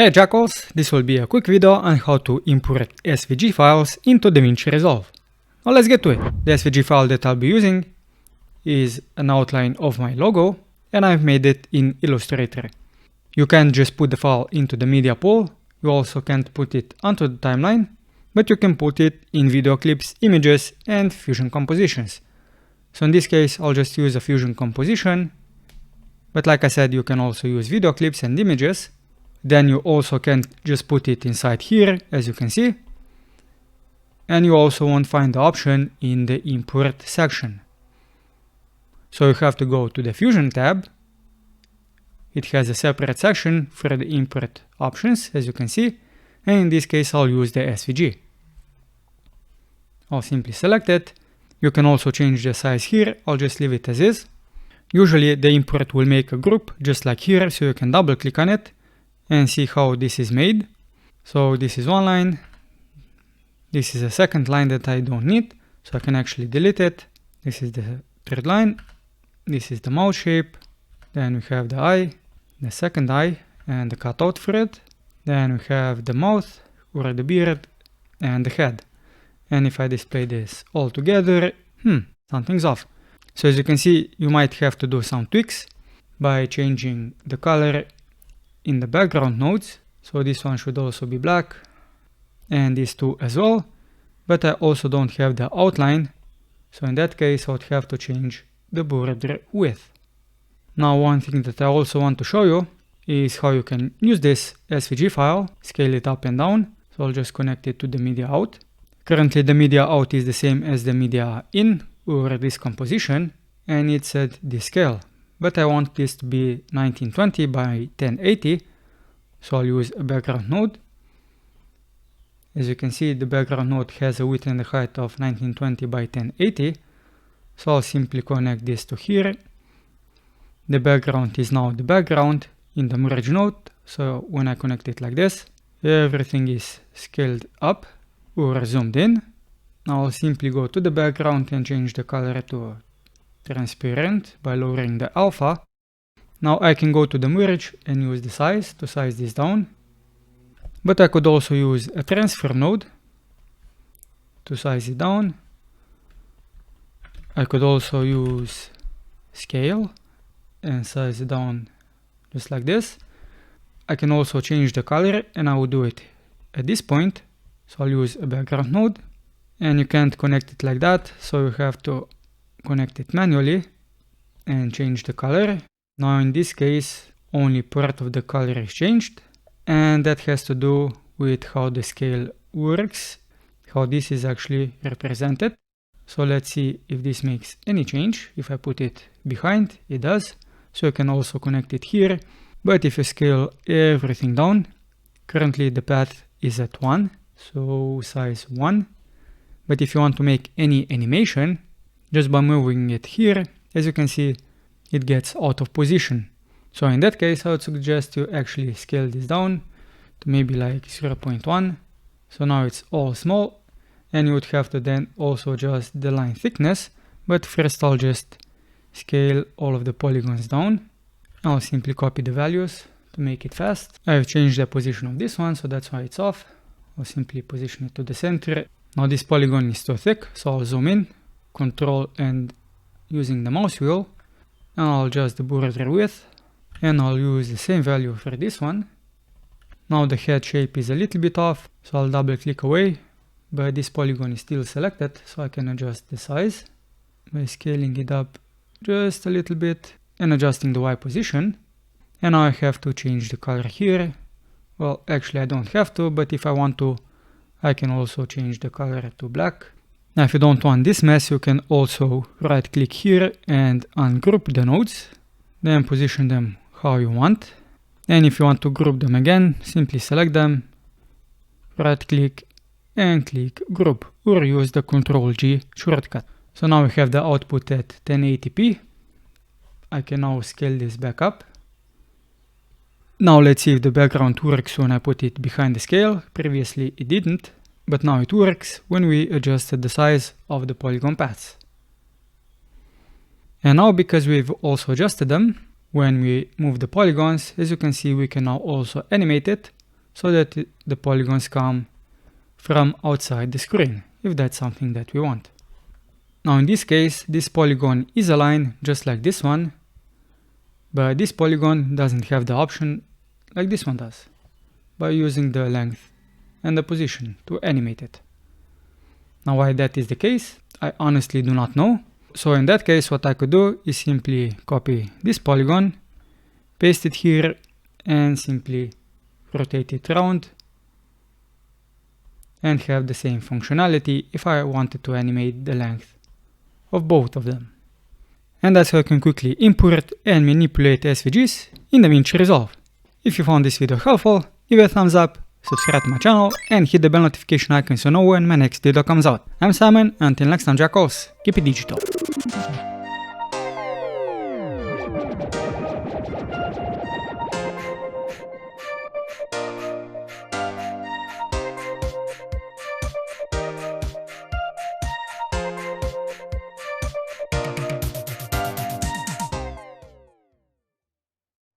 Hey Jackals, this will be a quick video on how to import SVG files into DaVinci Resolve. Now let's get to it. The SVG file that I'll be using is an outline of my logo and I've made it in Illustrator. You can't just put the file into the media pool, you also can't put it onto the timeline, but you can put it in video clips, images and fusion compositions. So in this case I'll just use a fusion composition, but like I said you can also use video clips and images. Then you also can just put it inside here, as you can see. And you also won't find the option in the import section. So you have to go to the Fusion tab. It has a separate section for the import options, as you can see. And in this case, I'll use the SVG. I'll simply select it. You can also change the size here. I'll just leave it as is. Usually the import will make a group just like here, so you can double click on it and see how this is made. So this is one line, this is a second line that I don't need, so I can actually delete it. This is the third line, this is the mouth shape, then we have the eye, the second eye and the cutout for it, then we have the mouth or the beard and the head. And if I display this all together, something's off. So as you can see, you might have to do some tweaks by changing the color in the background nodes. So this one should also be black and these two as well, but I also don't have the outline, so in that case I would have to change the border width. Now one thing that I also want to show you is how you can use this SVG file, scale it up and down. So I'll just connect it to the media out. Currently the media out is the same as the media in or this composition, and it's at this scale. But I want this to be 1920 by 1080, so I'll use a background node. As you can see, the background node has a width and a height of 1920 by 1080, so I'll simply connect this to here. The background is now the background in the merge node, so when I connect it like this, everything is scaled up or zoomed in. Now I'll simply go to the background and change the color to transparent by lowering the alpha. Now I can go to the merge and use the size to size this down. But I could also use a transfer node to size it down. I could also use scale and size it down just like this. I can also change the color and I will do it at this point. So I'll use a background node and you can't connect it like that, so you have to connect it manually and change the color. Now in this case only part of the color is changed, and that has to do with how the scale works, how this is actually represented. So let's see if this makes any change. If I put it behind, it does. So you can also connect it here, but if you scale everything down, currently the path is at 1, so size 1. But if you want to make any animation, just by moving it here, as you can see, it gets out of position. So in that case, I would suggest you actually scale this down to maybe like 0.1. So now it's all small, and you would have to then also adjust the line thickness. But first I'll just scale all of the polygons down. I'll simply copy the values to make it fast. I've changed the position of this one, so that's why it's off. I'll simply position it to the center. Now this polygon is too thick, so I'll zoom in. Control and using the mouse wheel, and I'll adjust the border width, and I'll use the same value for this one. Now the head shape is a little bit off, so I'll double click away, but this polygon is still selected, so I can adjust the size by scaling it up just a little bit and adjusting the Y position. And now I have to change the color here. Well, actually I don't have to, but if I want to, I can also change the color to black. Now if you don't want this mess, you can also right click here and ungroup the nodes, then position them how you want. And if you want to group them again, simply select them, right click and click group, or use the Ctrl-G shortcut. So now we have the output at 1080p. I can now scale this back up. Now let's see if the background works when I put it behind the scale. Previously it didn't. But now it works when we adjusted the size of the polygon paths. And now because we've also adjusted them, when we move the polygons, as you can see, we can now also animate it. so that the polygons come from outside the screen, if that's something that we want. Now in this case, this polygon is aligned just like this one, but this polygon doesn't have the option like this one does, by using the length and the position to animate it. Now why that is the case, I honestly do not know. So in that case, what I could do is simply copy this polygon, paste it here, and simply rotate it around and have the same functionality if I wanted to animate the length of both of them. And that's how you can quickly import and manipulate SVGs in DaVinci Resolve. If you found this video helpful, give it a thumbs up, subscribe to my channel, and hit the bell notification icon so you know when my next video comes out. I'm Simon, and until next time jackals, keep it digital.